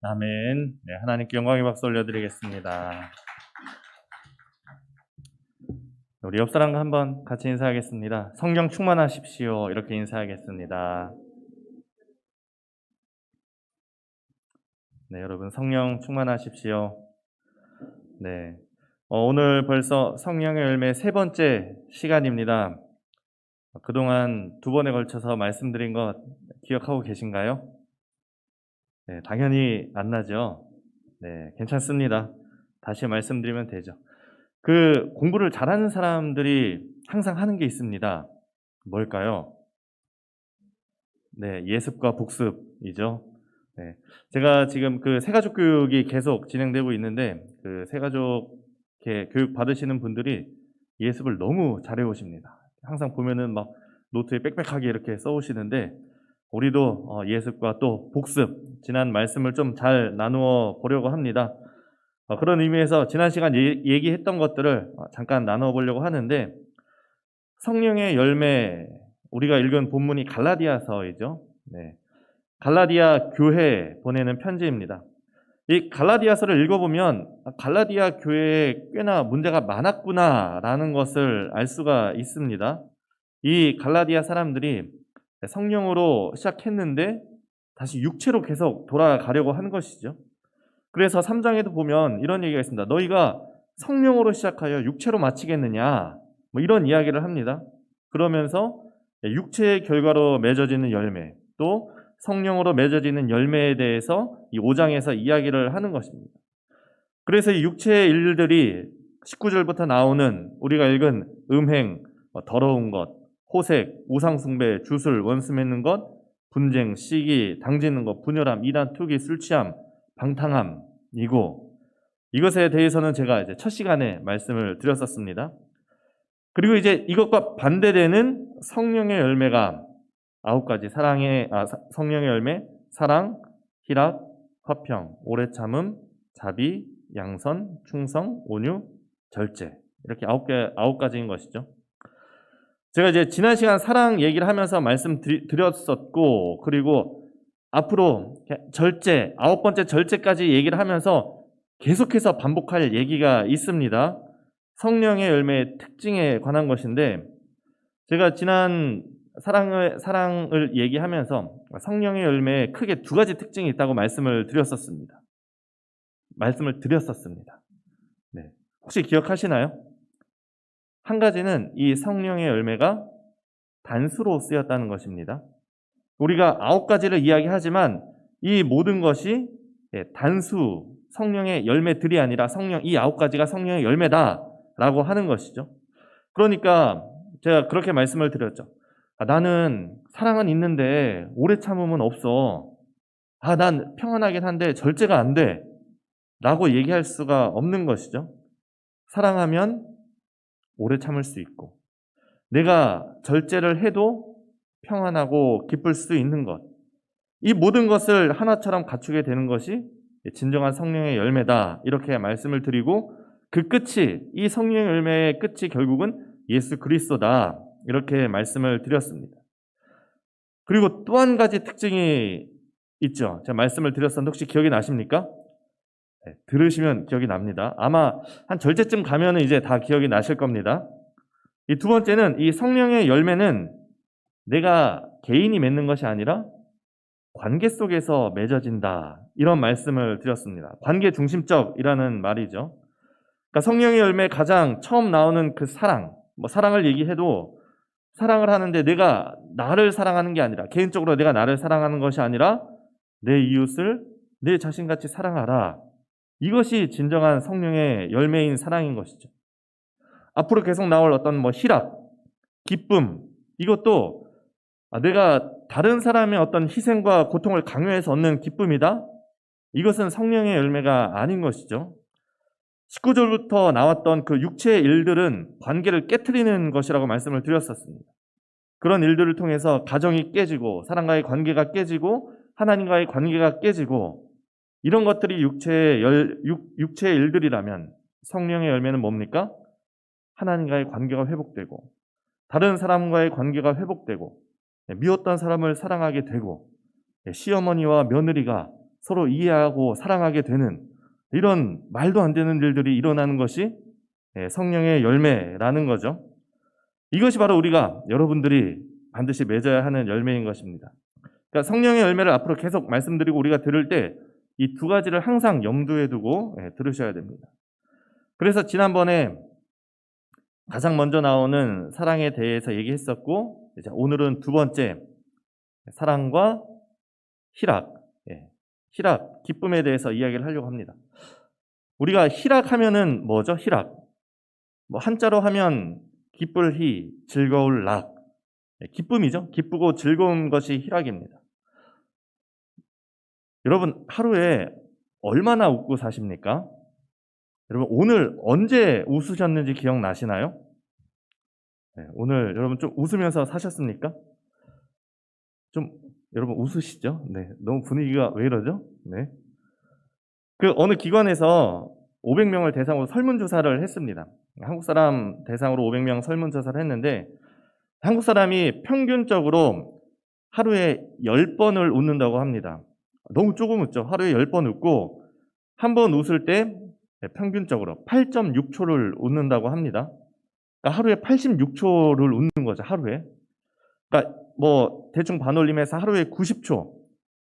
아멘. 네, 하나님께 영광의 박수 올려드리겠습니다. 우리 옆 사람과 한번 같이 인사하겠습니다. 성령 충만하십시오. 이렇게 인사하겠습니다. 네, 여러분 성령 충만하십시오. 네, 오늘 벌써 성령의 열매 세 번째 시간입니다. 그동안 두 번에 걸쳐서 말씀드린 것 기억하고 계신가요? 네, 당연히 안 나죠. 네, 괜찮습니다. 다시 말씀드리면 되죠. 공부를 잘하는 사람들이 항상 하는 게 있습니다. 뭘까요? 네, 예습과 복습이죠. 네. 제가 지금 새가족 교육이 계속 진행되고 있는데, 새가족 교육 받으시는 분들이 예습을 너무 잘해 오십니다. 항상 보면은 막 노트에 빽빽하게 이렇게 써 오시는데, 우리도 예습과 또 복습, 지난 말씀을 좀 잘 나누어 보려고 합니다. 그런 의미에서 지난 시간 얘기했던 것들을 잠깐 나눠보려고 하는데, 성령의 열매, 우리가 읽은 본문이 갈라디아서이죠. 네. 갈라디아 교회에 보내는 편지입니다. 이 갈라디아서를 읽어보면 갈라디아 교회에 꽤나 문제가 많았구나라는 것을 알 수가 있습니다. 이 갈라디아 사람들이 성령으로 시작했는데 다시 육체로 계속 돌아가려고 하는 것이죠. 그래서 3장에도 보면 이런 얘기가 있습니다. 너희가 성령으로 시작하여 육체로 마치겠느냐, 뭐 이런 이야기를 합니다. 그러면서 육체의 결과로 맺어지는 열매, 또 성령으로 맺어지는 열매에 대해서 이 5장에서 이야기를 하는 것입니다. 그래서 이 육체의 일들이 19절부터 나오는 우리가 읽은 음행, 더러운 것, 호색, 우상숭배, 주술, 원수 맺는 것, 분쟁, 시기, 당지는 것, 분열함, 이단, 투기, 술취함, 방탕함이고, 이것에 대해서는 제가 이제 첫 시간에 말씀을 드렸었습니다. 그리고 이제 이것과 반대되는 성령의 열매가 9가지 성령의 열매, 사랑, 희락, 화평, 오래 참음, 자비, 양선, 충성, 온유, 절제. 이렇게 9가지인 것이죠. 제가 이제 지난 시간 사랑 얘기를 하면서 말씀드렸었고, 그리고 앞으로 절제, 9번째 절제까지 얘기를 하면서 계속해서 반복할 얘기가 있습니다. 성령의 열매의 특징에 관한 것인데, 제가 지난 사랑을 얘기하면서 성령의 열매에 크게 2가지 특징이 있다고 말씀을 드렸었습니다. 네. 혹시 기억하시나요? 한 가지는 이 성령의 열매가 단수로 쓰였다는 것입니다. 우리가 9가지를 이야기하지만 이 모든 것이 단수, 성령의 열매들이 아니라 이 9가지가 성령의 열매다라고 하는 것이죠. 그러니까 제가 그렇게 말씀을 드렸죠. 나는 사랑은 있는데 오래 참음은 없어. 난 평안하긴 한데 절제가 안 돼. 라고 얘기할 수가 없는 것이죠. 사랑하면 오래 참을 수 있고, 내가 절제를 해도 평안하고 기쁠 수 있는 것. 이 모든 것을 하나처럼 갖추게 되는 것이 진정한 성령의 열매다. 이렇게 말씀을 드리고, 이 성령의 열매의 끝이 결국은 예수 그리스도다. 이렇게 말씀을 드렸습니다. 그리고 또 한 가지 특징이 있죠. 제가 말씀을 드렸었는데 혹시 기억이 나십니까? 네, 들으시면 기억이 납니다. 아마 한 절제쯤 가면은 이제 다 기억이 나실 겁니다. 이 2번째는 이 성령의 열매는 내가 개인이 맺는 것이 아니라 관계 속에서 맺어진다. 이런 말씀을 드렸습니다. 관계 중심적이라는 말이죠. 그러니까 성령의 열매 가장 처음 나오는 사랑을 얘기해도 사랑을 하는데 내가 나를 사랑하는 게 아니라, 개인적으로 내가 나를 사랑하는 것이 아니라 내 이웃을 내 자신같이 사랑하라. 이것이 진정한 성령의 열매인 사랑인 것이죠. 앞으로 계속 나올 어떤 희락, 기쁨, 이것도 내가 다른 사람의 어떤 희생과 고통을 강요해서 얻는 기쁨이다? 이것은 성령의 열매가 아닌 것이죠. 19절부터 나왔던 그 육체의 일들은 관계를 깨트리는 것이라고 말씀을 드렸었습니다. 그런 일들을 통해서 가정이 깨지고, 사람과의 관계가 깨지고, 하나님과의 관계가 깨지고, 이런 것들이 육체의 일들이라면 성령의 열매는 뭡니까? 하나님과의 관계가 회복되고, 다른 사람과의 관계가 회복되고, 미웠던 사람을 사랑하게 되고, 시어머니와 며느리가 서로 이해하고 사랑하게 되는 이런 말도 안 되는 일들이 일어나는 것이 성령의 열매라는 거죠. 이것이 바로 우리가 여러분들이 반드시 맺어야 하는 열매인 것입니다. 그러니까 성령의 열매를 앞으로 계속 말씀드리고 우리가 들을 때 이 두 가지를 항상 염두에 두고 들으셔야 됩니다. 그래서 지난번에 가장 먼저 나오는 사랑에 대해서 얘기했었고, 이제 오늘은 두 번째 사랑과 희락, 희락, 기쁨에 대해서 이야기를 하려고 합니다. 우리가 희락하면은 뭐죠? 희락. 뭐 한자로 하면 기쁠 희, 즐거울 락. 기쁨이죠. 기쁘고 즐거운 것이 희락입니다. 여러분, 하루에 얼마나 웃고 사십니까? 여러분, 오늘 언제 웃으셨는지 기억나시나요? 오늘 여러분 좀 웃으면서 사셨습니까? 좀 여러분 웃으시죠? 네, 너무 분위기가 왜 이러죠? 네. 그 어느 기관에서 500명을 대상으로 설문조사를 했습니다. 한국 사람 대상으로 500명 설문조사를 했는데 한국 사람이 평균적으로 하루에 10번을 웃는다고 합니다. 너무 조금 웃죠? 하루에 10번 웃고 한 번 웃을 때 평균적으로 8.6초를 웃는다고 합니다. 그러니까 하루에 86초를 웃는 거죠, 하루에. 그러니까 뭐 대충 반올림해서 하루에 90초,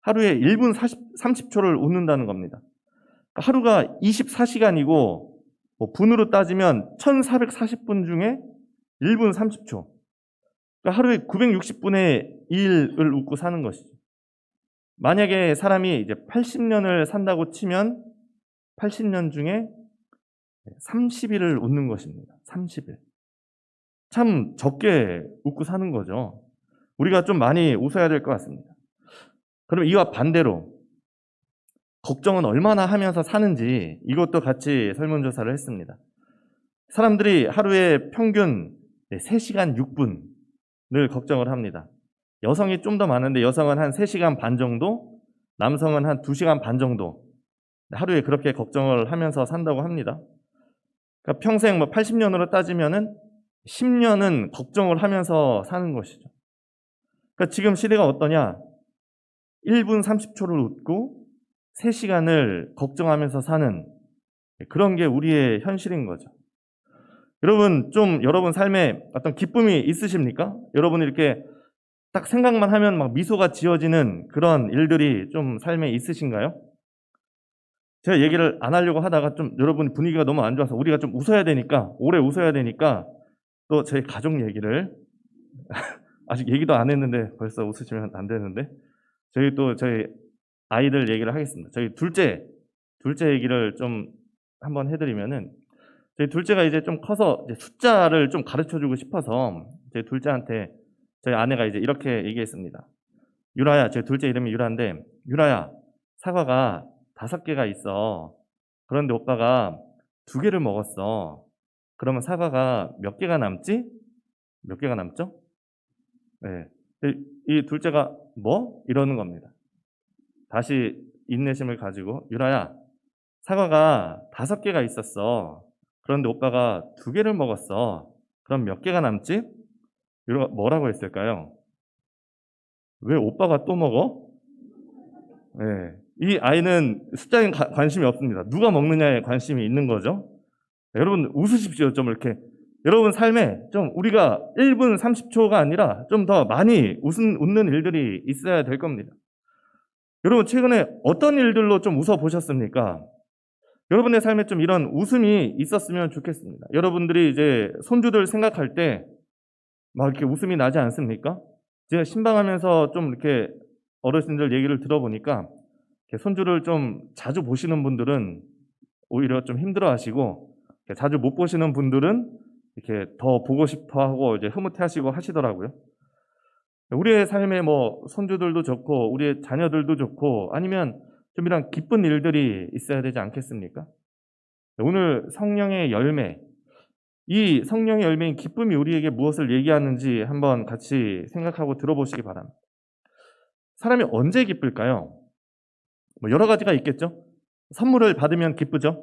하루에 1분 30초를 웃는다는 겁니다. 그러니까 하루가 24시간이고 뭐 분으로 따지면 1440분 중에 1분 30초. 그러니까 하루에 960분의 1을 웃고 사는 것이죠. 만약에 사람이 이제 80년을 산다고 치면 80년 중에 30일을 웃는 것입니다. 30일. 참 적게 웃고 사는 거죠. 우리가 좀 많이 웃어야 될 것 같습니다. 그럼 이와 반대로 걱정은 얼마나 하면서 사는지 이것도 같이 설문조사를 했습니다. 사람들이 하루에 평균 3시간 6분을 걱정을 합니다. 여성이 좀 더 많은데 여성은 한 3시간 반 정도, 남성은 한 2시간 반 정도 하루에 그렇게 걱정을 하면서 산다고 합니다. 그러니까 평생 뭐 80년으로 따지면은 10년은 걱정을 하면서 사는 것이죠. 그러니까 지금 시대가 어떠냐? 1분 30초를 웃고 3시간을 걱정하면서 사는 그런 게 우리의 현실인 거죠. 여러분, 좀 여러분 삶에 어떤 기쁨이 있으십니까? 여러분이 이렇게 딱 생각만 하면 막 미소가 지어지는 그런 일들이 좀 삶에 있으신가요? 제가 얘기를 안 하려고 하다가 좀 여러분 분위기가 너무 안 좋아서 우리가 좀 웃어야 되니까, 오래 웃어야 되니까 또 저희 가족 얘기를 아직 얘기도 안 했는데 벌써 웃으시면 안 되는데 저희 아이들 얘기를 하겠습니다. 저희 둘째 얘기를 좀 한번 해드리면은 저희 둘째가 이제 좀 커서 이제 숫자를 좀 가르쳐주고 싶어서 저희 둘째한테 저희 아내가 이제 이렇게 얘기했습니다. 유라야, 제 둘째 이름이 유라인데, 유라야, 사과가 5개가 있어. 그런데 오빠가 2개를 먹었어. 그러면 사과가 몇 개가 남지? 몇 개가 남죠? 네. 이 둘째가 뭐? 이러는 겁니다. 다시 인내심을 가지고, 유라야, 사과가 5개가 있었어. 그런데 오빠가 2개를 먹었어. 그럼 몇 개가 남지? 유라가 뭐라고 했을까요? 왜 오빠가 또 먹어? 네. 이 아이는 숫자에 관심이 없습니다. 누가 먹느냐에 관심이 있는 거죠. 네, 여러분 웃으십시오. 좀 이렇게 여러분 삶에 좀 우리가 1분 30초가 아니라 좀 더 많이 웃는 일들이 있어야 될 겁니다. 여러분 최근에 어떤 일들로 좀 웃어 보셨습니까? 여러분의 삶에 좀 이런 웃음이 있었으면 좋겠습니다. 여러분들이 이제 손주들 생각할 때 막 이렇게 웃음이 나지 않습니까? 제가 신방하면서 좀 이렇게 어르신들 얘기를 들어보니까 손주를 좀 자주 보시는 분들은 오히려 좀 힘들어 하시고 자주 못 보시는 분들은 이렇게 더 보고 싶어 하고 이제 흐뭇해 하시고 하시더라고요. 우리의 삶에 뭐 손주들도 좋고 우리의 자녀들도 좋고 아니면 좀 이런 기쁜 일들이 있어야 되지 않겠습니까? 오늘 성령의 열매, 이 성령의 열매인 기쁨이 우리에게 무엇을 얘기하는지 한번 같이 생각하고 들어보시기 바랍니다. 사람이 언제 기쁠까요? 뭐 여러 가지가 있겠죠. 선물을 받으면 기쁘죠.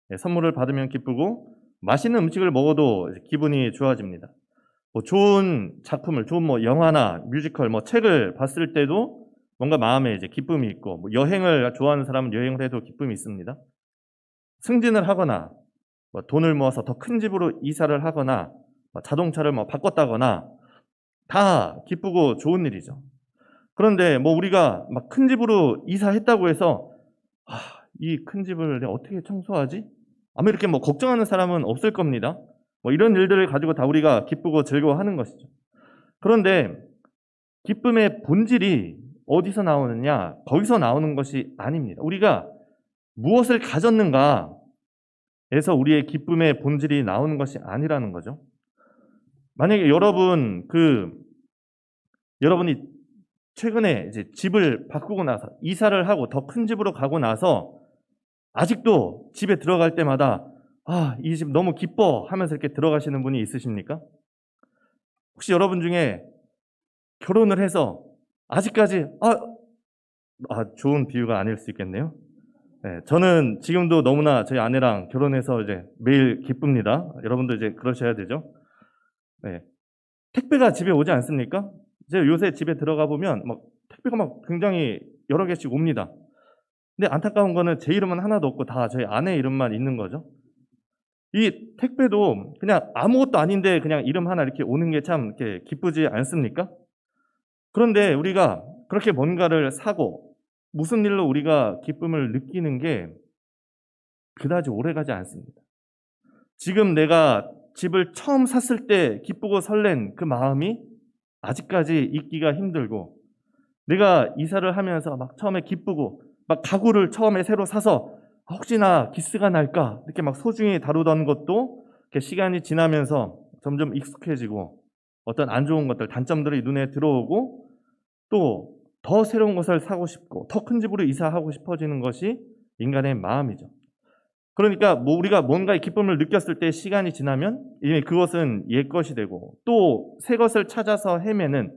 네, 선물을 받으면 기쁘고 맛있는 음식을 먹어도 기분이 좋아집니다. 뭐 좋은 작품을, 좋은 뭐 영화나 뮤지컬, 뭐 책을 봤을 때도 뭔가 마음에 이제 기쁨이 있고, 뭐 여행을 좋아하는 사람은 여행을 해도 기쁨이 있습니다. 승진을 하거나, 뭐 돈을 모아서 더 큰 집으로 이사를 하거나, 뭐 자동차를 뭐 바꿨다거나, 다 기쁘고 좋은 일이죠. 그런데 뭐 우리가 막 큰 집으로 이사했다고 해서 이 큰 집을 내가 어떻게 청소하지? 아마 이렇게 뭐 걱정하는 사람은 없을 겁니다. 뭐 이런 일들을 가지고 다 우리가 기쁘고 즐거워하는 것이죠. 그런데 기쁨의 본질이 어디서 나오느냐? 거기서 나오는 것이 아닙니다. 우리가 무엇을 가졌는가에서 우리의 기쁨의 본질이 나오는 것이 아니라는 거죠. 만약에 여러분이 최근에 이제 집을 바꾸고 나서 이사를 하고 더 큰 집으로 가고 나서 아직도 집에 들어갈 때마다 이 집 너무 기뻐 하면서 이렇게 들어가시는 분이 있으십니까? 혹시 여러분 중에 결혼을 해서 아직까지 좋은 비유가 아닐 수 있겠네요. 네, 저는 지금도 너무나 저희 아내랑 결혼해서 이제 매일 기쁩니다. 여러분도 이제 그러셔야 되죠. 네, 택배가 집에 오지 않습니까? 이제 요새 집에 들어가 보면 막 택배가 막 굉장히 여러 개씩 옵니다. 근데 안타까운 거는 제 이름은 하나도 없고 다 저희 아내 이름만 있는 거죠. 이 택배도 그냥 아무것도 아닌데 그냥 이름 하나 이렇게 오는 게 참 이렇게 기쁘지 않습니까? 그런데 우리가 그렇게 뭔가를 사고 무슨 일로 우리가 기쁨을 느끼는 게 그다지 오래가지 않습니다. 지금 내가 집을 처음 샀을 때 기쁘고 설렌 그 마음이 아직까지 잊기가 힘들고, 내가 이사를 하면서 막 처음에 기쁘고 막 가구를 처음에 새로 사서 혹시나 기스가 날까 이렇게 막 소중히 다루던 것도 이렇게 시간이 지나면서 점점 익숙해지고 어떤 안 좋은 것들, 단점들이 눈에 들어오고 또 더 새로운 것을 사고 싶고 더 큰 집으로 이사하고 싶어지는 것이 인간의 마음이죠. 그러니까 뭐 우리가 뭔가의 기쁨을 느꼈을 때 시간이 지나면 이미 그것은 옛것이 되고 또 새 것을 찾아서 헤매는,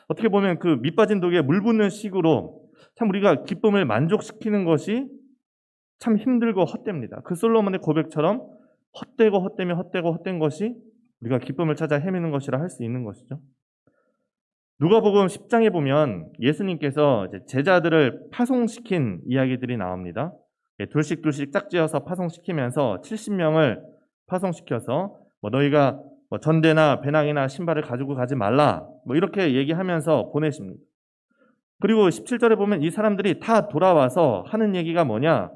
어떻게 보면 그 밑빠진 독에 물 붓는 식으로 참 우리가 기쁨을 만족시키는 것이 참 힘들고 헛됩니다. 그 솔로몬의 고백처럼 헛되고 헛되며 헛되고 헛된 것이 우리가 기쁨을 찾아 헤매는 것이라 할 수 있는 것이죠. 누가복음 10장에 보면 예수님께서 제자들을 파송시킨 이야기들이 나옵니다. 둘씩 짝지어서 파송시키면서 70명을 파송시켜서 너희가 전대나 배낭이나 신발을 가지고 가지 말라 이렇게 얘기하면서 보내십니다. 그리고 17절에 보면 이 사람들이 다 돌아와서 하는 얘기가 뭐냐?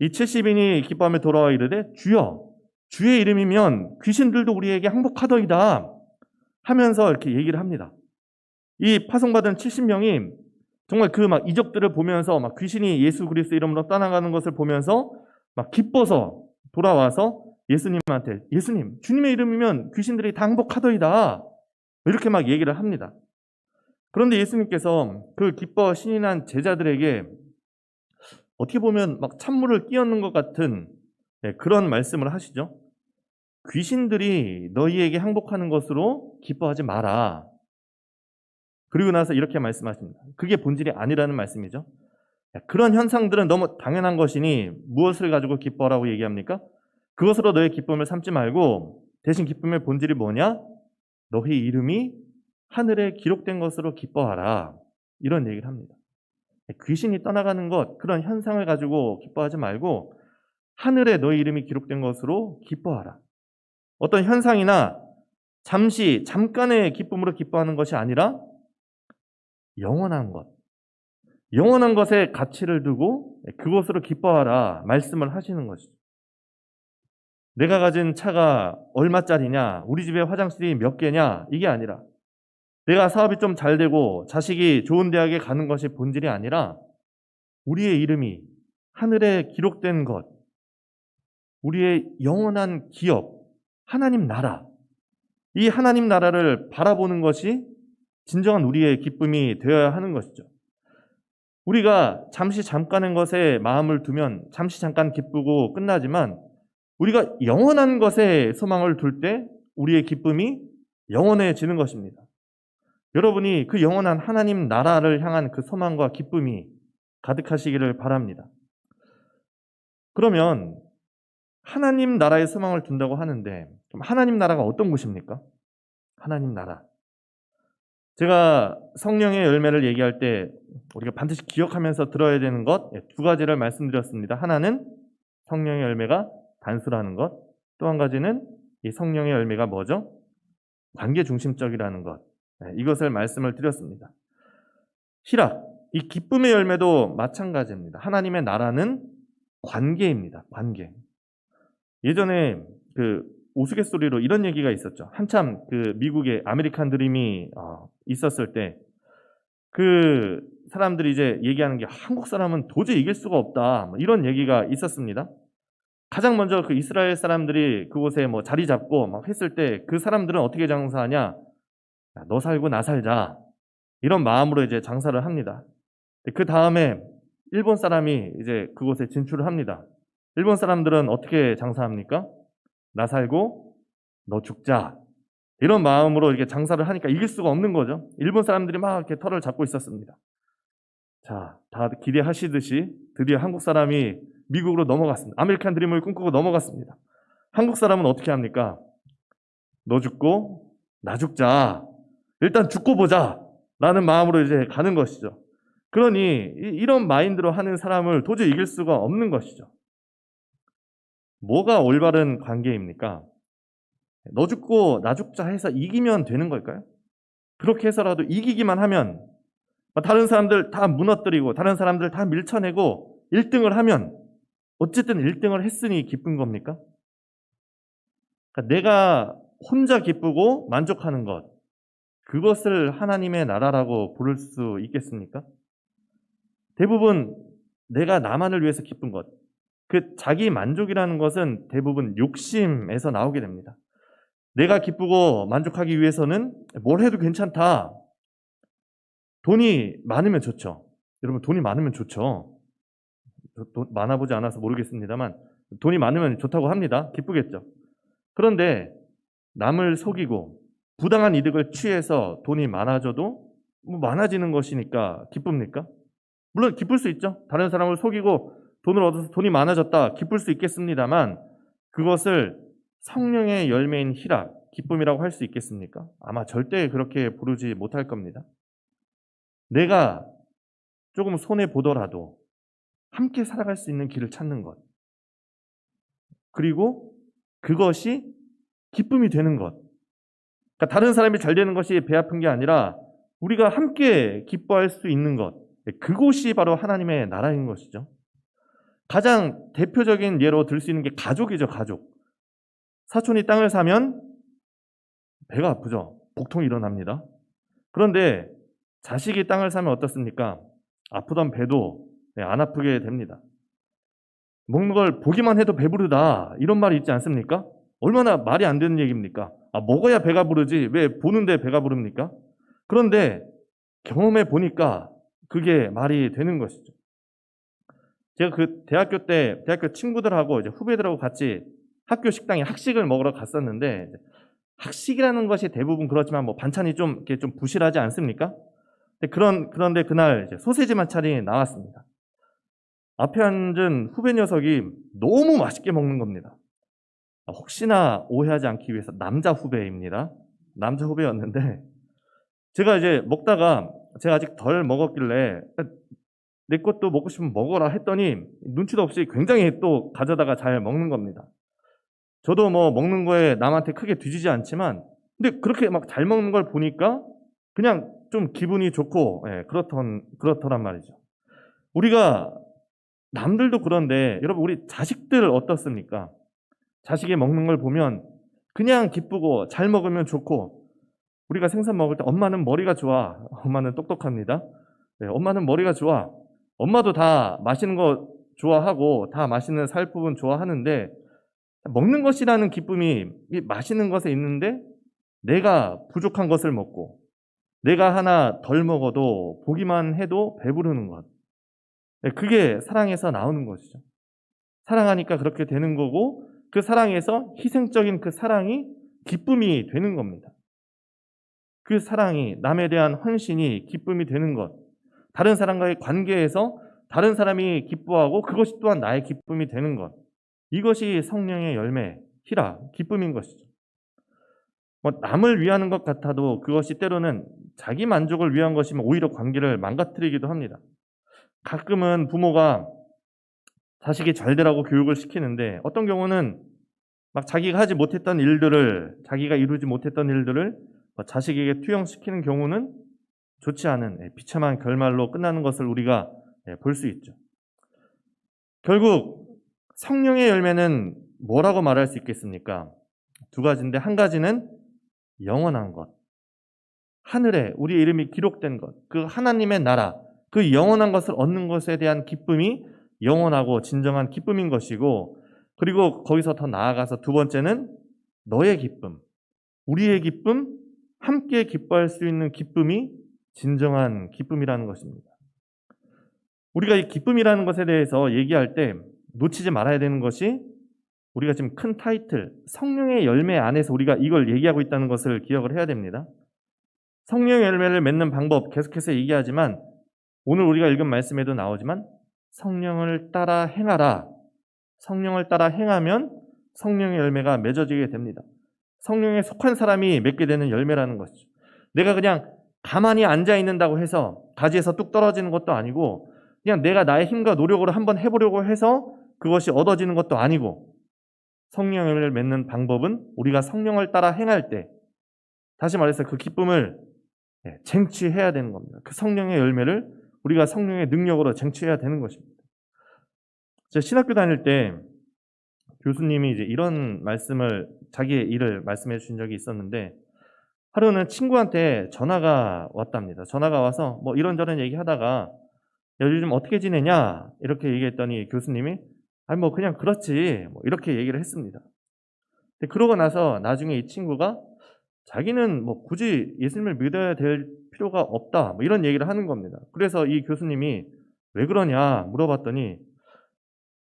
이 70인이 기뻐하며 돌아와 이르되 주여, 주의 이름이면 귀신들도 우리에게 항복하더이다 하면서 이렇게 얘기를 합니다. 이 파송받은 70명이 정말 그 막 이적들을 보면서 막 귀신이 예수 그리스도 이름으로 떠나가는 것을 보면서 막 기뻐서 돌아와서 예수님한테, 예수님, 주님의 이름이면 귀신들이 다 항복하더이다 이렇게 막 얘기를 합니다. 그런데 예수님께서 그 기뻐 신이 난 제자들에게 어떻게 보면 막 찬물을 끼얹는 것 같은 그런 말씀을 하시죠. 귀신들이 너희에게 항복하는 것으로 기뻐하지 마라. 그리고 나서 이렇게 말씀하십니다. 그게 본질이 아니라는 말씀이죠. 그런 현상들은 너무 당연한 것이니 무엇을 가지고 기뻐하라고 얘기합니까? 그것으로 너의 기쁨을 삼지 말고 대신 기쁨의 본질이 뭐냐? 너희 이름이 하늘에 기록된 것으로 기뻐하라. 이런 얘기를 합니다. 귀신이 떠나가는 것, 그런 현상을 가지고 기뻐하지 말고 하늘에 너희 이름이 기록된 것으로 기뻐하라. 어떤 현상이나 잠깐의 기쁨으로 기뻐하는 것이 아니라 영원한 것, 영원한 것에 가치를 두고 그것으로 기뻐하라 말씀을 하시는 것이죠. 내가 가진 차가 얼마짜리냐, 우리 집에 화장실이 몇 개냐, 이게 아니라 내가 사업이 좀 잘 되고 자식이 좋은 대학에 가는 것이 본질이 아니라 우리의 이름이 하늘에 기록된 것, 우리의 영원한 기업, 하나님 나라, 이 하나님 나라를 바라보는 것이 진정한 우리의 기쁨이 되어야 하는 것이죠. 우리가 잠깐의 것에 마음을 두면 잠시 잠깐 기쁘고 끝나지만 우리가 영원한 것에 소망을 둘 때 우리의 기쁨이 영원해지는 것입니다. 여러분이 그 영원한 하나님 나라를 향한 그 소망과 기쁨이 가득하시기를 바랍니다. 그러면 하나님 나라에 소망을 둔다고 하는데 하나님 나라가 어떤 곳입니까? 하나님 나라. 제가 성령의 열매를 얘기할 때 우리가 반드시 기억하면서 들어야 되는 것 두 가지를 말씀드렸습니다. 하나는 성령의 열매가 단수라는 것, 또 한 가지는 이 성령의 열매가 뭐죠? 관계 중심적이라는 것. 이것을 말씀을 드렸습니다. 희락, 이 기쁨의 열매도 마찬가지입니다. 하나님의 나라는 관계입니다. 관계. 예전에 그 우스갯소리로 이런 얘기가 있었죠. 한참 그 미국에 아메리칸 드림이 있었을 때 그 사람들이 이제 얘기하는 게 한국 사람은 도저히 이길 수가 없다. 뭐 이런 얘기가 있었습니다. 가장 먼저 그 이스라엘 사람들이 그곳에 뭐 자리 잡고 막 했을 때 그 사람들은 어떻게 장사하냐? 야, 너 살고 나 살자. 이런 마음으로 이제 장사를 합니다. 그 다음에 일본 사람이 이제 그곳에 진출을 합니다. 일본 사람들은 어떻게 장사합니까? 나 살고 너 죽자. 이런 마음으로 이렇게 장사를 하니까 이길 수가 없는 거죠. 일본 사람들이 막 이렇게 털을 잡고 있었습니다. 자, 다 기대하시듯이 드디어 한국 사람이 미국으로 넘어갔습니다. 아메리칸 드림을 꿈꾸고 넘어갔습니다. 한국 사람은 어떻게 합니까? 너 죽고 나 죽자. 일단 죽고 보자. 라는 마음으로 이제 가는 것이죠. 그러니 이런 마인드로 하는 사람을 도저히 이길 수가 없는 것이죠. 뭐가 올바른 관계입니까? 너 죽고 나 죽자 해서 이기면 되는 걸까요? 그렇게 해서라도 이기기만 하면 다른 사람들 다 무너뜨리고 다른 사람들 다 밀쳐내고 1등을 하면 어쨌든 1등을 했으니 기쁜 겁니까? 그러니까 내가 혼자 기쁘고 만족하는 것, 그것을 하나님의 나라라고 부를 수 있겠습니까? 대부분 내가 나만을 위해서 기쁜 것, 그 자기 만족이라는 것은 대부분 욕심에서 나오게 됩니다. 내가 기쁘고 만족하기 위해서는 뭘 해도 괜찮다. 돈이 많으면 좋죠. 여러분 돈이 많으면 좋죠. 돈 많아보지 않아서 모르겠습니다만 돈이 많으면 좋다고 합니다. 기쁘겠죠. 그런데 남을 속이고 부당한 이득을 취해서 돈이 많아져도 뭐 많아지는 것이니까 기쁩니까? 물론 기쁠 수 있죠. 다른 사람을 속이고 돈을 얻어서 돈이 많아졌다. 기쁠 수 있겠습니다만 그것을 성령의 열매인 희락, 기쁨이라고 할 수 있겠습니까? 아마 절대 그렇게 부르지 못할 겁니다. 내가 조금 손해보더라도 함께 살아갈 수 있는 길을 찾는 것. 그리고 그것이 기쁨이 되는 것. 그러니까 다른 사람이 잘 되는 것이 배 아픈 게 아니라 우리가 함께 기뻐할 수 있는 것. 그곳이 바로 하나님의 나라인 것이죠. 가장 대표적인 예로 들 수 있는 게 가족이죠, 가족. 사촌이 땅을 사면 배가 아프죠. 복통이 일어납니다. 그런데 자식이 땅을 사면 어떻습니까? 아프던 배도 안 아프게 됩니다. 먹는 걸 보기만 해도 배부르다. 이런 말이 있지 않습니까? 얼마나 말이 안 되는 얘기입니까? 먹어야 배가 부르지 왜 보는데 배가 부릅니까? 그런데 경험해 보니까 그게 말이 되는 것이죠. 제가 그 대학교 때 대학교 친구들하고 이제 후배들하고 같이 학교 식당에 학식을 먹으러 갔었는데 학식이라는 것이 대부분 그렇지만 뭐 반찬이 좀 이렇게 좀 부실하지 않습니까? 그런데 그날 이제 소세지 반찬이 나왔습니다. 앞에 앉은 후배 녀석이 너무 맛있게 먹는 겁니다. 혹시나 오해하지 않기 위해서 남자 후배입니다. 남자 후배였는데 제가 이제 먹다가 제가 아직 덜 먹었길래 내 것도 먹고 싶으면 먹어라 했더니 눈치도 없이 굉장히 또 가져다가 잘 먹는 겁니다. 저도 뭐 먹는 거에 남한테 크게 뒤지지 않지만 근데 그렇게 막 잘 먹는 걸 보니까 그냥 좀 기분이 좋고 그렇더란 말이죠. 우리가 남들도 그런데 여러분 우리 자식들 어떻습니까? 자식이 먹는 걸 보면 그냥 기쁘고 잘 먹으면 좋고 우리가 생선 먹을 때 엄마는 머리가 좋아. 엄마는 똑똑합니다. 엄마는 머리가 좋아. 엄마도 다 맛있는 거 좋아하고 다 맛있는 살부분 좋아하는데 먹는 것이라는 기쁨이 맛있는 것에 있는데 내가 부족한 것을 먹고 내가 하나 덜 먹어도 보기만 해도 배부르는 것. 그게 사랑에서 나오는 것이죠. 사랑하니까 그렇게 되는 거고 그 사랑에서 희생적인 그 사랑이 기쁨이 되는 겁니다. 그 사랑이 남에 대한 헌신이 기쁨이 되는 것. 다른 사람과의 관계에서 다른 사람이 기뻐하고 그것이 또한 나의 기쁨이 되는 것. 이것이 성령의 열매, 희락, 기쁨인 것이죠. 뭐 남을 위하는 것 같아도 그것이 때로는 자기 만족을 위한 것이면 오히려 관계를 망가뜨리기도 합니다. 가끔은 부모가 자식이 잘 되라고 교육을 시키는데 어떤 경우는 막 자기가 하지 못했던 일들을, 자기가 이루지 못했던 일들을 자식에게 투영시키는 경우는 좋지 않은 비참한 결말로 끝나는 것을 우리가 볼 수 있죠. 결국 성령의 열매는 뭐라고 말할 수 있겠습니까? 두 가지인데, 한 가지는 영원한 것, 하늘에 우리 이름이 기록된 것, 그 하나님의 나라, 그 영원한 것을 얻는 것에 대한 기쁨이 영원하고 진정한 기쁨인 것이고, 그리고 거기서 더 나아가서 두 번째는 너의 기쁨, 우리의 기쁨, 함께 기뻐할 수 있는 기쁨이 진정한 기쁨이라는 것입니다. 우리가 이 기쁨이라는 것에 대해서 얘기할 때 놓치지 말아야 되는 것이, 우리가 지금 큰 타이틀 성령의 열매 안에서 우리가 이걸 얘기하고 있다는 것을 기억을 해야 됩니다. 성령의 열매를 맺는 방법 계속해서 얘기하지만, 오늘 우리가 읽은 말씀에도 나오지만 성령을 따라 행하라. 성령을 따라 행하면 성령의 열매가 맺어지게 됩니다. 성령에 속한 사람이 맺게 되는 열매라는 것이죠. 내가 그냥 가만히 앉아 있는다고 해서 가지에서 뚝 떨어지는 것도 아니고, 그냥 내가 나의 힘과 노력으로 한번 해보려고 해서 그것이 얻어지는 것도 아니고, 성령의 열매를 맺는 방법은 우리가 성령을 따라 행할 때, 다시 말해서 그 기쁨을 쟁취해야 되는 겁니다. 그 성령의 열매를 우리가 성령의 능력으로 쟁취해야 되는 것입니다. 제가 신학교 다닐 때 교수님이 이제 이런 말씀을, 자기의 일을 말씀해 주신 적이 있었는데, 하루는 친구한테 전화가 왔답니다. 전화가 와서 뭐 이런저런 얘기하다가 야, 요즘 어떻게 지내냐 이렇게 얘기했더니 교수님이 아니 뭐 그냥 그렇지 뭐 이렇게 얘기를 했습니다. 근데 그러고 나서 나중에 이 친구가 자기는 뭐 굳이 예수님을 믿어야 될 필요가 없다 뭐 이런 얘기를 하는 겁니다. 그래서 이 교수님이 왜 그러냐 물어봤더니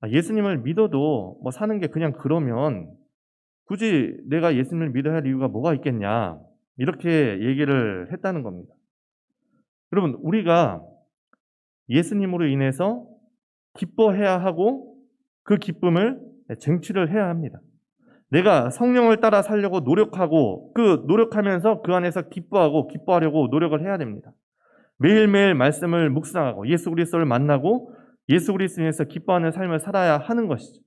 예수님을 믿어도 뭐 사는 게 그냥 그러면 굳이 내가 예수님을 믿어야 할 이유가 뭐가 있겠냐 이렇게 얘기를 했다는 겁니다. 여러분, 우리가 예수님으로 인해서 기뻐해야 하고 그 기쁨을 쟁취를 해야 합니다. 내가 성령을 따라 살려고 노력하고 그 노력하면서 그 안에서 기뻐하고 기뻐하려고 노력을 해야 됩니다. 매일매일 말씀을 묵상하고 예수 그리스도를 만나고 예수 그리스도에서 기뻐하는 삶을 살아야 하는 것이죠.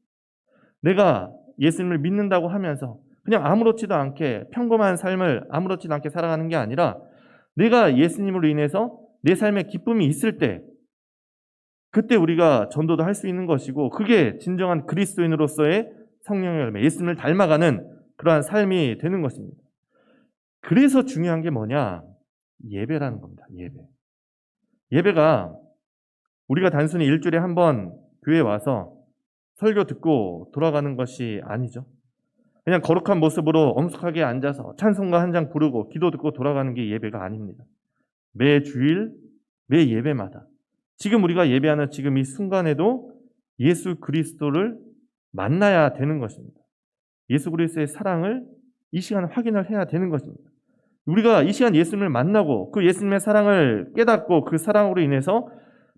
내가 예수님을 믿는다고 하면서 그냥 아무렇지도 않게 평범한 삶을 아무렇지도 않게 살아가는 게 아니라, 내가 예수님으로 인해서 내 삶에 기쁨이 있을 때 그때 우리가 전도도 할 수 있는 것이고, 그게 진정한 그리스도인으로서의 성령의 열매, 예수님을 닮아가는 그러한 삶이 되는 것입니다. 그래서 중요한 게 뭐냐? 예배라는 겁니다. 예배가 우리가 단순히 일주일에 한 번 교회에 와서 설교 듣고 돌아가는 것이 아니죠. 그냥 거룩한 모습으로 엄숙하게 앉아서 찬송가 한 장 부르고 기도 듣고 돌아가는 게 예배가 아닙니다. 매 주일, 매 예배마다 지금 우리가 예배하는 지금 이 순간에도 예수 그리스도를 만나야 되는 것입니다. 예수 그리스도의 사랑을 이 시간 확인을 해야 되는 것입니다. 우리가 이 시간 예수님을 만나고 그 예수님의 사랑을 깨닫고 그 사랑으로 인해서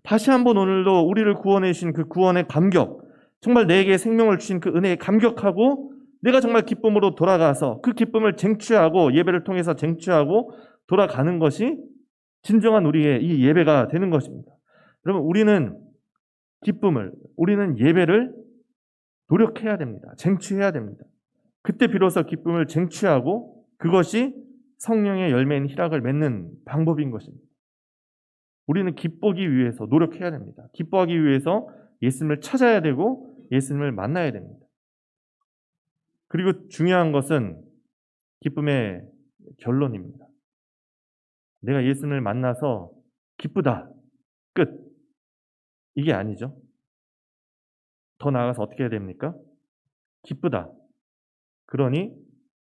다시 한번 오늘도 우리를 구원해 주신 그 구원의 감격, 정말 내게 생명을 주신 그 은혜에 감격하고 내가 정말 기쁨으로 돌아가서 그 기쁨을 쟁취하고 예배를 통해서 쟁취하고 돌아가는 것이 진정한 우리의 이 예배가 되는 것입니다. 여러분, 우리는 예배를 노력해야 됩니다. 쟁취해야 됩니다. 그때 비로소 기쁨을 쟁취하고 그것이 성령의 열매인 희락을 맺는 방법인 것입니다. 우리는 기쁘기 위해서 노력해야 됩니다. 기뻐하기 위해서 예수님을 찾아야 되고 예수님을 만나야 됩니다. 그리고 중요한 것은 기쁨의 결론입니다. 내가 예수님을 만나서 기쁘다. 끝. 이게 아니죠. 더 나아가서 어떻게 해야 됩니까? 기쁘다. 그러니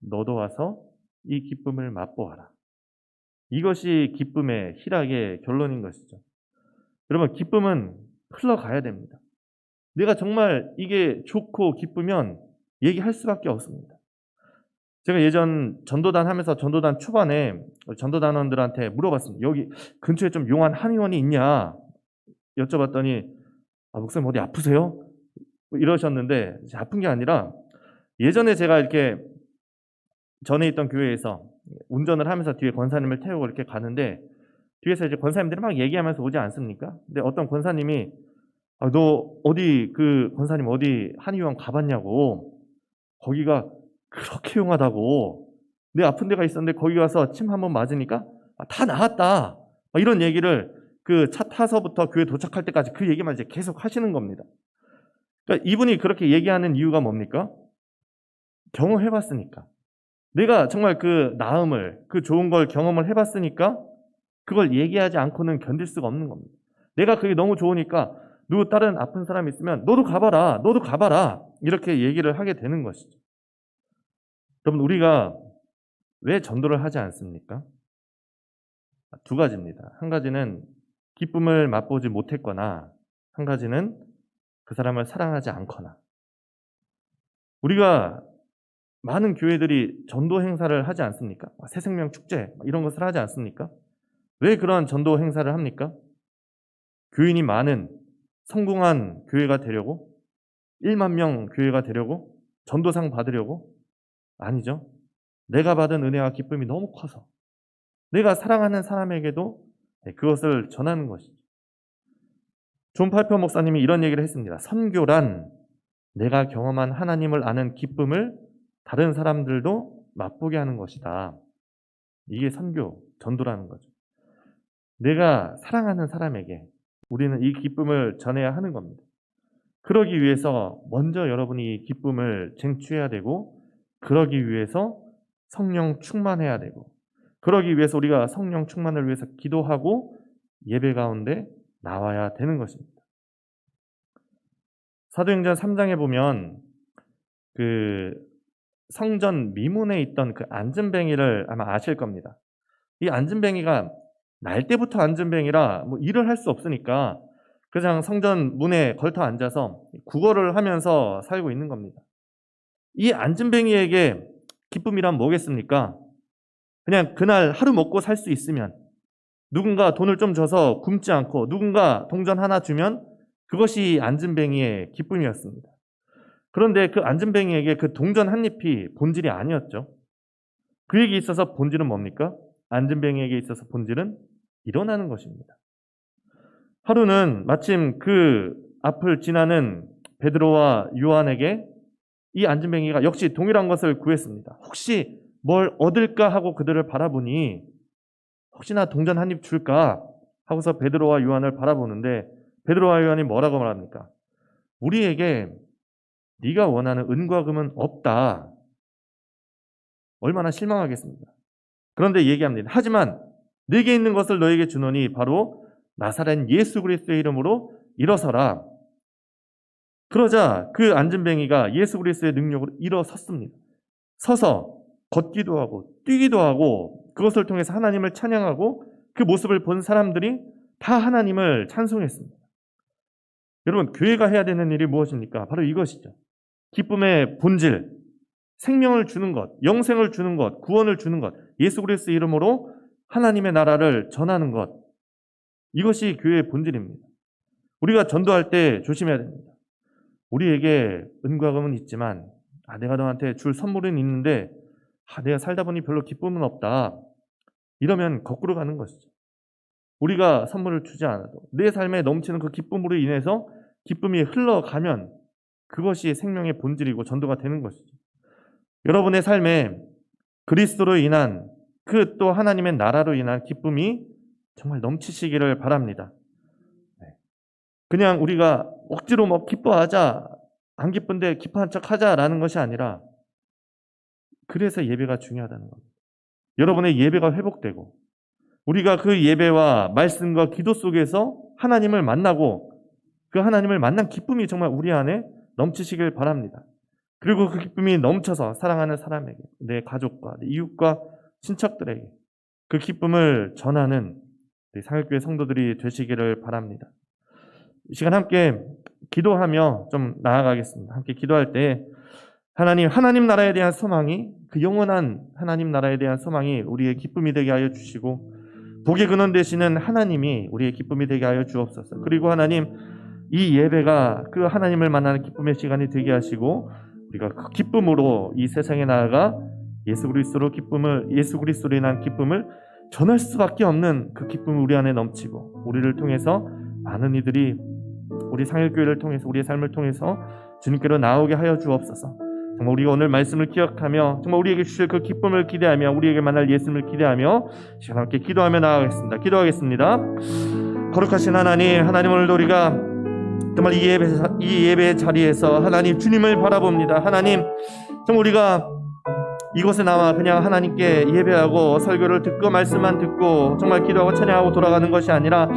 너도 와서 이 기쁨을 맛보아라. 이것이 기쁨의 희락의 결론인 것이죠. 여러분, 기쁨은 흘러가야 됩니다. 내가 정말 이게 좋고 기쁘면 얘기할 수밖에 없습니다. 제가 예전 전도단 하면서 전도단 초반에 전도단원들한테 물어봤습니다. 여기 근처에 좀 용한 한의원이 있냐 여쭤봤더니 목사님 어디 아프세요? 이러셨는데 아픈 게 아니라, 예전에 제가 이렇게 전에 있던 교회에서 운전을 하면서 뒤에 권사님을 태우고 이렇게 가는데 뒤에서 이제 권사님들이 막 얘기하면서 오지 않습니까? 근데 어떤 권사님이 너 어디 그 권사님 어디 한의원 가봤냐고, 거기가 그렇게 용하다고, 내 아픈 데가 있었는데 거기 가서 침 한번 맞으니까 다 나았다, 이런 얘기를 그 차 타서부터 교회 도착할 때까지 그 얘기만 이제 계속 하시는 겁니다. 그러니까 이분이 그렇게 얘기하는 이유가 뭡니까? 경험해봤으니까. 내가 정말 그 나음을, 그 좋은 걸 경험을 해봤으니까 그걸 얘기하지 않고는 견딜 수가 없는 겁니다. 내가 그게 너무 좋으니까 누구 다른 아픈 사람이 있으면 너도 가봐라, 너도 가봐라, 이렇게 얘기를 하게 되는 것이죠. 여러분, 우리가 왜 전도를 하지 않습니까? 두 가지입니다. 한 가지는 기쁨을 맛보지 못했거나, 한 가지는 그 사람을 사랑하지 않거나. 우리가 많은 교회들이 전도 행사를 하지 않습니까? 새생명 축제 이런 것을 하지 않습니까? 왜 그런 전도 행사를 합니까? 교인이 많은 성공한 교회가 되려고? 1만 명 교회가 되려고? 전도상 받으려고? 아니죠. 내가 받은 은혜와 기쁨이 너무 커서 내가 사랑하는 사람에게도 그것을 전하는 것이죠. 존 팔퍼 목사님이 이런 얘기를 했습니다. 선교란 내가 경험한 하나님을 아는 기쁨을 다른 사람들도 맛보게 하는 것이다. 이게 선교, 전도라는 거죠. 내가 사랑하는 사람에게 우리는 이 기쁨을 전해야 하는 겁니다. 그러기 위해서 먼저 여러분이 이 기쁨을 쟁취해야 되고, 그러기 위해서 성령 충만해야 되고, 그러기 위해서 우리가 성령 충만을 위해서 기도하고 예배 가운데 나와야 되는 것입니다. 사도행전 3장에 보면 그 성전 미문에 있던 그 앉은뱅이를 아마 아실 겁니다. 이 앉은뱅이가 날 때부터 앉은뱅이라 뭐 일을 할 수 없으니까 그냥 성전 문에 걸터 앉아서 구걸을 하면서 살고 있는 겁니다. 이 앉은뱅이에게 기쁨이란 뭐겠습니까? 그냥 그날 하루 먹고 살 수 있으면, 누군가 돈을 좀 줘서 굶지 않고 누군가 동전 하나 주면 그것이 앉은뱅이의 기쁨이었습니다. 그런데 그 앉은뱅이에게 그 동전 한 잎이 본질이 아니었죠. 그에게 있어서 본질은 뭡니까? 앉은뱅이에게 있어서 본질은 일어나는 것입니다. 하루는 마침 그 앞을 지나는 베드로와 요한에게 이 앉은뱅이가 역시 동일한 것을 구했습니다. 혹시 뭘 얻을까 하고 그들을 바라보니 혹시나 동전 한 입 줄까 하고서 베드로와 요한을 바라보는데 베드로와 요한이 뭐라고 말합니까? 우리에게 네가 원하는 은과 금은 없다. 얼마나 실망하겠습니까? 그런데 얘기합니다. 하지만 내게 있는 것을 너에게 주노니 바로 나사렛 예수 그리스도의 이름으로 일어서라. 그러자 그 앉은뱅이가 예수 그리스도의 능력으로 일어섰습니다. 서서 걷기도 하고 뛰기도 하고 그것을 통해서 하나님을 찬양하고 그 모습을 본 사람들이 다 하나님을 찬송했습니다. 여러분, 교회가 해야 되는 일이 무엇입니까? 바로 이것이죠. 기쁨의 본질, 생명을 주는 것, 영생을 주는 것, 구원을 주는 것, 예수 그리스도 이름으로 하나님의 나라를 전하는 것, 이것이 교회의 본질입니다. 우리가 전도할 때 조심해야 됩니다. 우리에게 은과 금은 있지만 내가 너한테 줄 선물은 있는데 내가 살다 보니 별로 기쁨은 없다, 이러면 거꾸로 가는 것이죠. 우리가 선물을 주지 않아도 내 삶에 넘치는 그 기쁨으로 인해서 기쁨이 흘러가면 그것이 생명의 본질이고 전도가 되는 것이죠. 여러분의 삶에 그리스도로 인한 그 또 하나님의 나라로 인한 기쁨이 정말 넘치시기를 바랍니다. 그냥 우리가 억지로 뭐 기뻐하자, 안 기쁜데 기뻐한 척 하자라는 것이 아니라, 그래서 예배가 중요하다는 겁니다. 여러분의 예배가 회복되고 우리가 그 예배와 말씀과 기도 속에서 하나님을 만나고 그 하나님을 만난 기쁨이 정말 우리 안에 넘치시길 바랍니다. 그리고 그 기쁨이 넘쳐서 사랑하는 사람에게, 내 가족과 내 이웃과 친척들에게 그 기쁨을 전하는 상일교회 성도들이 되시기를 바랍니다. 이 시간 함께 기도하며 좀 나아가겠습니다. 함께 기도할 때 하나님 나라에 대한 소망이, 그 영원한 하나님 나라에 대한 소망이 우리의 기쁨이 되게 하여 주시고, 복의 근원 되시는 하나님이 우리의 기쁨이 되게 하여 주옵소서. 그리고 하나님, 이 예배가 그 하나님을 만나는 기쁨의 시간이 되게 하시고 우리가 그 기쁨으로 이 세상에 나아가 예수 그리스도로 인한 기쁨을 전할 수밖에 없는 그 기쁨이 우리 안에 넘치고, 우리를 통해서 많은 이들이 우리 상일교회를 통해서, 우리의 삶을 통해서 주님께로 나오게 하여 주옵소서. 정말 우리가 오늘 말씀을 기억하며 정말 우리에게 주실 그 기쁨을 기대하며 우리에게 만날 예수님을 기대하며 시간 함께 기도하며 나아가겠습니다. 기도하겠습니다. 거룩하신 하나님 오늘도 우리가 정말 이 예배 자리에서 하나님 주님을 바라봅니다. 하나님, 정말 우리가 이곳에 나와 그냥 하나님께 예배하고 설교를 듣고 말씀만 듣고 정말 기도하고 찬양하고 돌아가는 것이 아니라,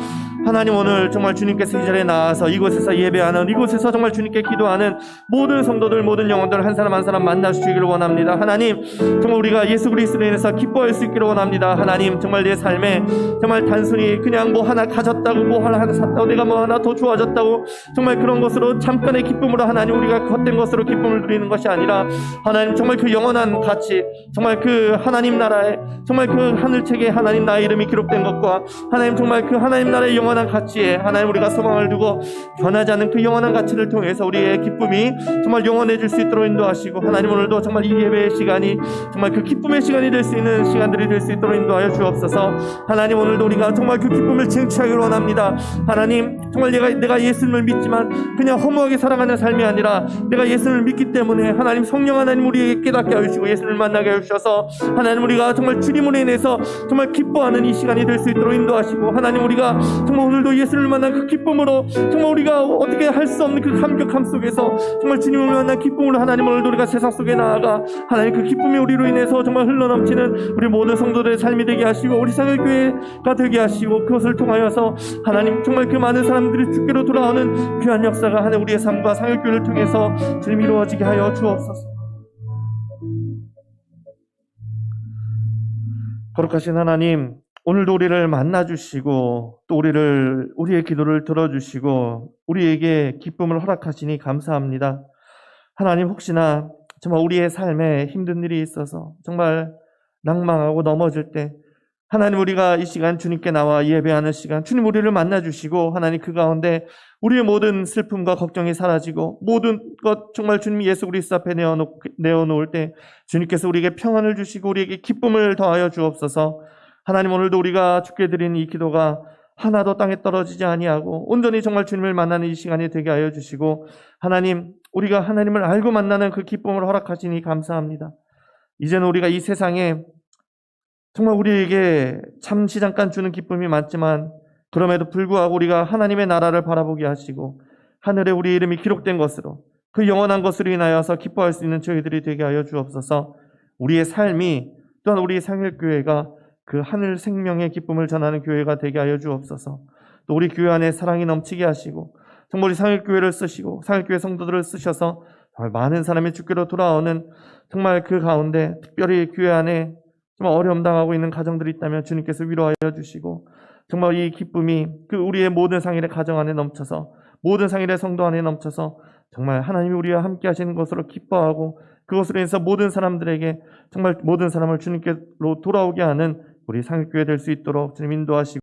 하나님 오늘 정말 주님께서 이 자리에 나와서 이곳에서 예배하는, 이곳에서 정말 주님께 기도하는 모든 성도들, 모든 영혼들 한 사람 한 사람 만나 주시기를 원합니다. 하나님, 정말 우리가 예수 그리스도로 인해서 기뻐할 수 있기를 원합니다. 하나님, 정말 내 삶에 정말 단순히 그냥 뭐 하나 가졌다고, 뭐 하나 샀다고, 내가 뭐 하나 더 좋아졌다고, 정말 그런 것으로 잠깐의 기쁨으로 하나님 우리가 헛된 것으로 기쁨을 누리는 것이 아니라, 하나님 정말 그 영원한 가치, 정말 그 하나님 나라에, 정말 그 하늘책에 하나님 나의 이름이 기록된 것과 하나님 정말 그 하나님 나라의 영원한 가치에 하나님 우리가 소망을 두고 변하지 않는 그 영원한 가치를 통해서 우리의 기쁨이 정말 영원해질 수 있도록 인도하시고, 하나님 오늘도 정말 이 예배의 시간이 정말 그 기쁨의 시간이 될 수 있는 시간들이 될 수 있도록 인도하여 주옵소서. 하나님 오늘도 우리가 정말 그 기쁨을 쟁취하기를 원합니다. 하나님, 정말 내가 예수님을 믿지만 그냥 허무하게 살아가는 삶이 아니라, 내가 예수님을 믿기 때문에 하나님 성령 하나님 우리에게 깨닫게 하시고 예수님을 만나게 하셔서 하나님 우리가 정말 주님으로 인해서 정말 기뻐하는 이 시간이 될 수 있도록 인도하시고, 하나님 우리가 정말 오늘도 예수님을 만난 그 기쁨으로 정말 우리가 어떻게 할 수 없는 그 감격함 속에서 정말 주님을 만난 기쁨으로 하나님 오늘도 우리가 세상 속에 나아가 하나님 그 기쁨이 우리로 인해서 정말 흘러넘치는 우리 모든 성도들의 삶이 되게 하시고, 우리 상일교회가 되게 하시고, 그것을 통하여서 하나님 정말 그 많은 사람들이 주께로 돌아오는 귀한 역사가 하나님 우리의 삶과 상일교회를 통해서 주님 이루어지게 하여 주옵소서. 거룩하신 하나님, 오늘도 우리를 만나주시고 또 우리의 기도를 들어주시고 우리에게 기쁨을 허락하시니 감사합니다. 하나님, 혹시나 정말 우리의 삶에 힘든 일이 있어서 정말 낭망하고 넘어질 때, 하나님 우리가 이 시간 주님께 나와 예배하는 시간, 주님 우리를 만나주시고 하나님 그 가운데 우리의 모든 슬픔과 걱정이 사라지고 모든 것 정말 주님 예수 그리스도 앞에 내어놓을 때 주님께서 우리에게 평안을 주시고 우리에게 기쁨을 더하여 주옵소서. 하나님, 오늘도 우리가 주께 드린 이 기도가 하나도 땅에 떨어지지 아니하고 온전히 정말 주님을 만나는 이 시간이 되게 하여 주시고, 하나님 우리가 하나님을 알고 만나는 그 기쁨을 허락하시니 감사합니다. 이제는 우리가 이 세상에 정말 우리에게 잠시 잠깐 주는 기쁨이 많지만, 그럼에도 불구하고 우리가 하나님의 나라를 바라보게 하시고 하늘에 우리 이름이 기록된 것으로 그 영원한 것으로 인하여서 기뻐할 수 있는 저희들이 되게 하여 주옵소서. 우리의 삶이, 또한 우리 상일교회가 그 하늘 생명의 기쁨을 전하는 교회가 되게 하여 주옵소서. 또 우리 교회 안에 사랑이 넘치게 하시고 정말 우리 상일교회를 쓰시고 상일교회 성도들을 쓰셔서 정말 많은 사람이 주께로 돌아오는, 정말 그 가운데 특별히 교회 안에 정말 어려움 당하고 있는 가정들이 있다면 주님께서 위로하여 주시고, 정말 이 기쁨이 그 우리의 모든 상일의 가정 안에 넘쳐서, 모든 상일의 성도 안에 넘쳐서 정말 하나님이 우리와 함께 하시는 것으로 기뻐하고, 그것으로 인해서 모든 사람들에게 정말 모든 사람을 주님께로 돌아오게 하는 우리 상일교회 될 수 있도록 주님 인도하시고